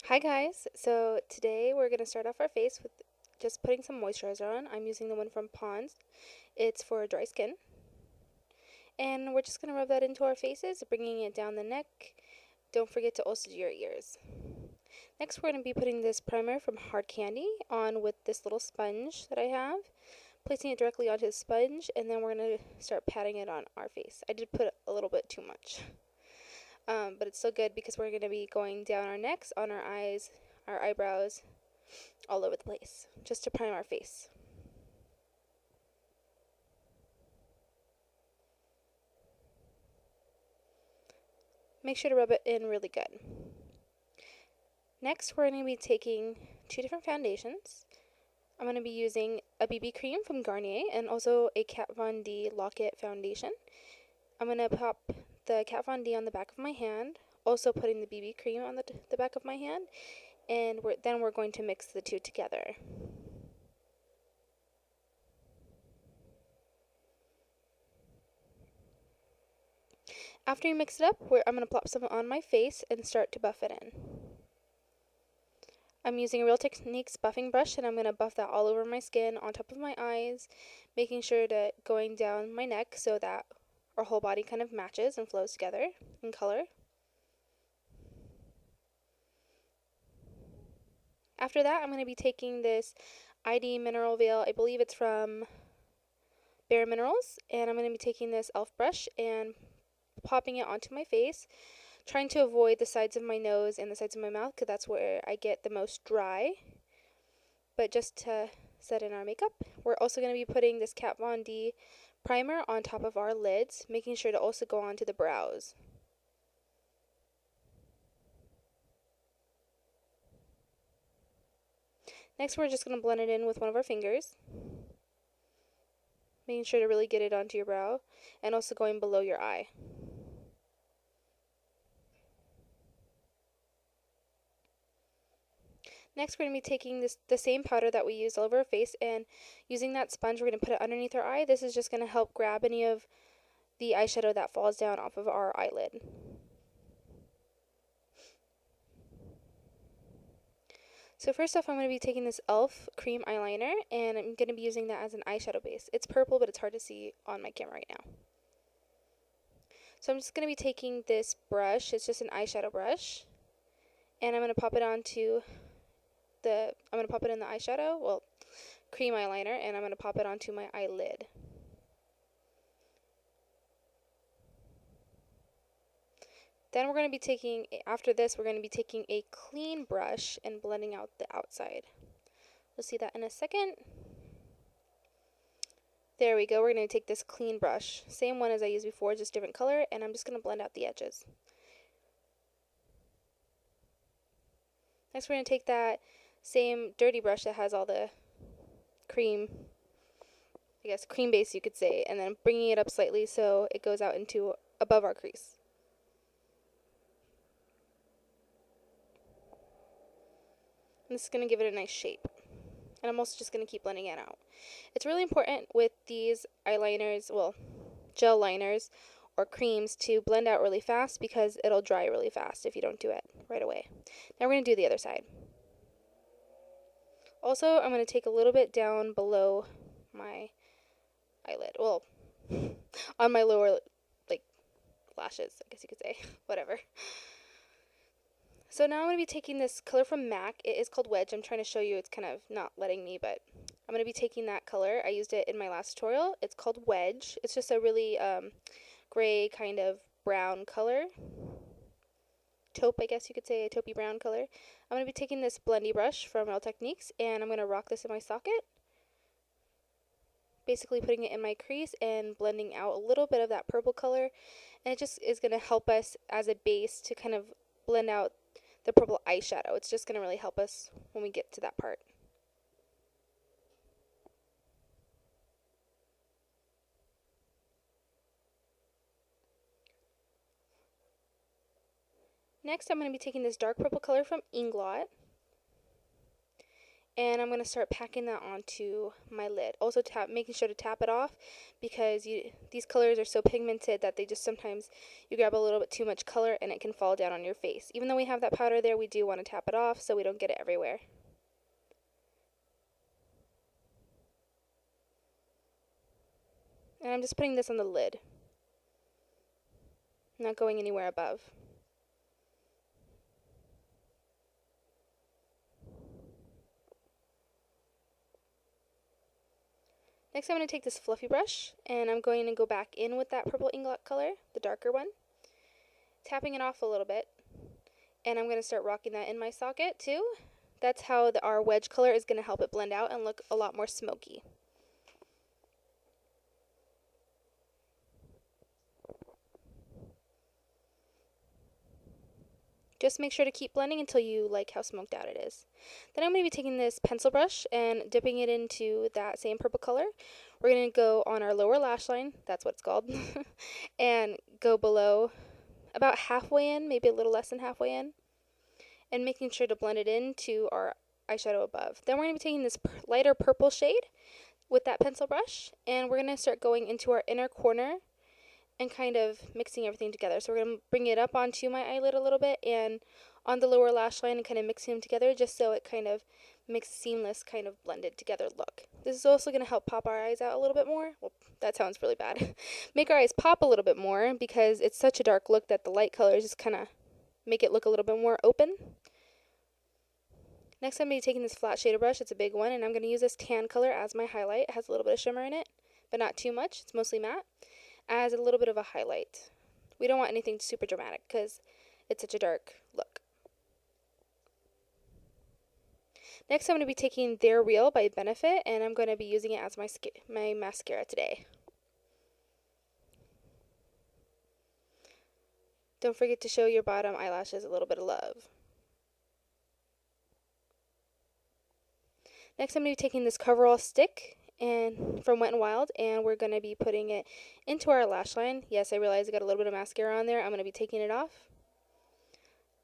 Hi guys, so today we're going to start off our face with just putting some moisturizer on. I'm using the one from Pond's. It's for dry skin. And we're just going to rub that into our faces, bringing it down the neck. Don't forget to also do your ears. Next we're going to be putting this primer from Hard Candy on with this little sponge that I have. Placing it directly onto the sponge, and then we're going to start patting it on our face. I did put a little bit too much. But it's still good because we're going to be going down our necks, on our eyes, our eyebrows, all over the place, just to prime our face. Make sure to rub it in really good. Next, we're going to be taking two different foundations. I'm going to be using a BB cream from Garnier and also a Kat Von D Lock-It foundation. I'm going to pop the Kat Von D on the back of my hand, also putting the BB cream on the back of my hand, and then we're going to mix the two together. After you mix it up, I'm going to plop some on my face and start to buff it in. I'm using a Real Techniques buffing brush, and I'm going to buff that all over my skin, on top of my eyes, making sure to going down my neck so that our whole body kind of matches and flows together in color. After that, I'm going to be taking this ID Mineral Veil, I believe it's from Bare Minerals, and I'm going to be taking this e.l.f. brush and popping it onto my face, trying to avoid the sides of my nose and the sides of my mouth because that's where I get the most dry. But just to set in our makeup, we're also going to be putting this Kat Von D primer on top of our lids, making sure to also go onto the brows. Next, we're just going to blend it in with one of our fingers, making sure to really get it onto your brow and also going below your eye. Next, we're going to be taking the same powder that we used all over our face, and using that sponge, we're going to put it underneath our eye. This is just going to help grab any of the eyeshadow that falls down off of our eyelid. So first off, I'm going to be taking this e.l.f. cream eyeliner, and I'm going to be using that as an eyeshadow base. It's purple, but it's hard to see on my camera right now. So I'm just going to be taking this brush, it's just an eyeshadow brush, and I'm going to pop it onto I'm going to pop it in the eyeshadow, well, cream eyeliner, and I'm going to pop it onto my eyelid. Then we're going to be taking, after this, we're going to be taking a clean brush and blending out the outside. We'll see that in a second. There we go. We're going to take this clean brush, same one as I used before, just different color, and I'm just going to blend out the edges. Next, we're going to take that same dirty brush that has all the cream, I guess cream base you could say, and then bringing it up slightly so it goes out into above our crease. And this is going to give it a nice shape. And I'm also just going to keep blending it out. It's really important with these eyeliners, well, gel liners or creams, to blend out really fast because it'll dry really fast if you don't do it right away. Now we're going to do the other side. Also, I'm going to take a little bit down below my eyelid. Well, on my lower, like, lashes, I guess you could say. Whatever. So now I'm going to be taking this color from MAC. It is called Wedge. I'm trying to show you. It's kind of not letting me, but I'm going to be taking that color. I used it in my last tutorial. It's called Wedge. It's just a really gray kind of brown color. Taupe, I guess you could say, a taupey brown color. I'm going to be taking this blendy brush from Real Techniques, and I'm going to rock this in my socket. Basically putting it in my crease and blending out a little bit of that purple color. And it just is going to help us as a base to kind of blend out the purple eyeshadow. It's just going to really help us when we get to that part. Next, I'm going to be taking this dark purple color from Inglot, And I'm going to start packing that onto my lid. Also making sure to tap it off, because these colors are so pigmented that they just sometimes, you grab a little bit too much color and it can fall down on your face. Even though we have that powder there, we do want to tap it off so we don't get it everywhere. And I'm just putting this on the lid, not going anywhere above. Next, I'm going to take this fluffy brush, and I'm going to go back in with that purple inglot color, the darker one, tapping it off a little bit, and I'm going to start rocking that in my socket too. That's how our wedge color is going to help it blend out and look a lot more smoky. Just make sure to keep blending until you like how smoked out it is. Then I'm going to be taking this pencil brush and dipping it into that same purple color. We're going to go on our lower lash line, that's what it's called, and go below about halfway in, maybe a little less than halfway in, and making sure to blend it into our eyeshadow above. Then we're going to be taking this lighter purple shade with that pencil brush, and we're going to start going into our inner corner and kind of mixing everything together. So we're going to bring it up onto my eyelid a little bit and on the lower lash line and kind of mixing them together just so it kind of makes a seamless kind of blended together look. This is also going to help pop our eyes out a little bit more. Well, that sounds really bad. Make our eyes pop a little bit more because it's such a dark look that the light colors just kind of make it look a little bit more open. Next, I'm going to be taking this flat shader brush. It's a big one, and I'm going to use this tan color as my highlight. It has a little bit of shimmer in it, but not too much. It's mostly matte. As a little bit of a highlight. We don't want anything super dramatic because it's such a dark look. Next, I'm going to be taking They're Real by Benefit, and I'm going to be using it as my mascara today. Don't forget to show your bottom eyelashes a little bit of love. Next, I'm going to be taking this coverall stick and from Wet n Wild, and we're going to be putting it into our lash line. Yes, I realize I got a little bit of mascara on there. I'm going to be taking it off,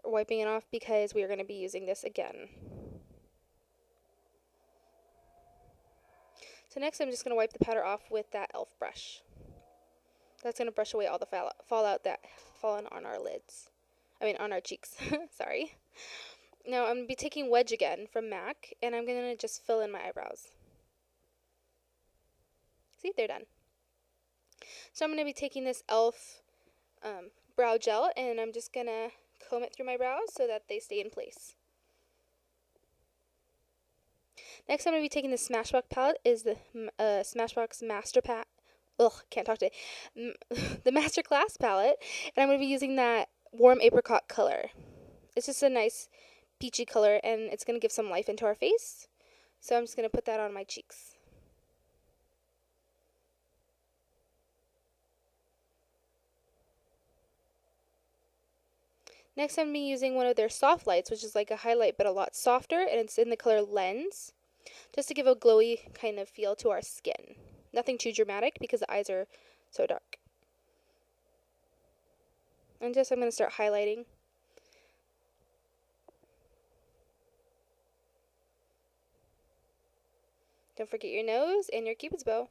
or wiping it off, because we are going to be using this again. So next, I'm just going to wipe the powder off with that e.l.f. brush. That's going to brush away all the fallout that fallen on our lids. On our cheeks. Sorry. Now, I'm going to be taking Wedge again from MAC, and I'm going to just fill in my eyebrows. See, they're done. So I'm going to be taking this e.l.f. brow gel, and I'm just going to comb it through my brows so that they stay in place. Next, I'm going to be taking the Smashbox palette, is the Smashbox Master Palette. Ugh, can't talk today. The Masterclass palette, and I'm going to be using that warm apricot color. It's just a nice peachy color, and it's going to give some life into our face. So I'm just going to put that on my cheeks. Next, I'm going to be using one of their soft lights, which is like a highlight but a lot softer, and it's in the color Lens, just to give a glowy kind of feel to our skin. Nothing too dramatic because the eyes are so dark. And I'm going to start highlighting. Don't forget your nose and your cupid's bow.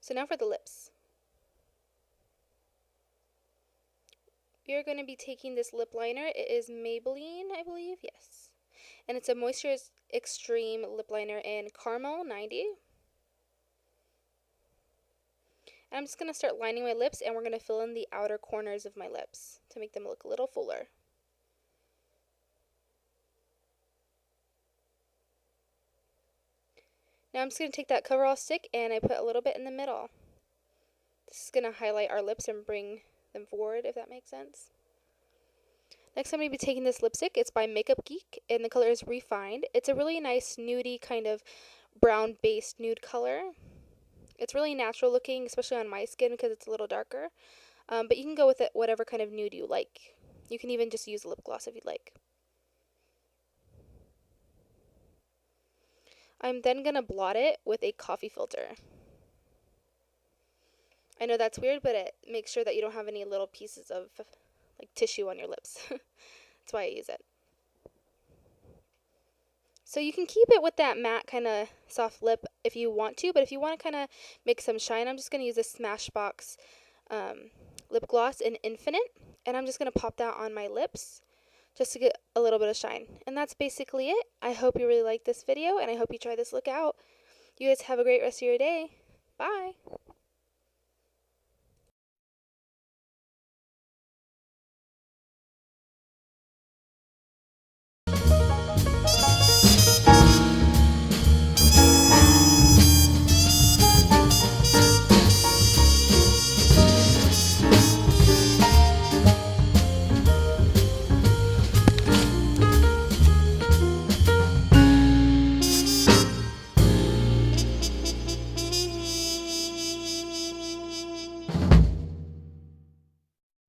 So now for the lips. We are going to be taking this lip liner. It is Maybelline, I believe, yes. And it's a Moisture Extreme lip liner in Caramel 90. And I'm just going to start lining my lips, and we're going to fill in the outer corners of my lips to make them look a little fuller. Now I'm just going to take that coverall stick, and I put a little bit in the middle. This is going to highlight our lips and bring them forward, if that makes sense. Next, I'm going to be taking this lipstick. It's by Makeup Geek, and the color is Refined. It's a really nice nudie kind of brown-based nude color. It's really natural looking, especially on my skin because it's a little darker. But you can go with it whatever kind of nude you like. You can even just use a lip gloss if you'd like. I'm then going to blot it with a coffee filter. I know that's weird, but it makes sure that you don't have any little pieces of like tissue on your lips. That's why I use it. So you can keep it with that matte kind of soft lip if you want to, but if you want to kind of make some shine, I'm just going to use this Smashbox lip gloss in Infinite, and I'm just going to pop that on my lips just to get a little bit of shine. And that's basically it. I hope you really like this video, and I hope you try this look out. You guys have a great rest of your day. Bye!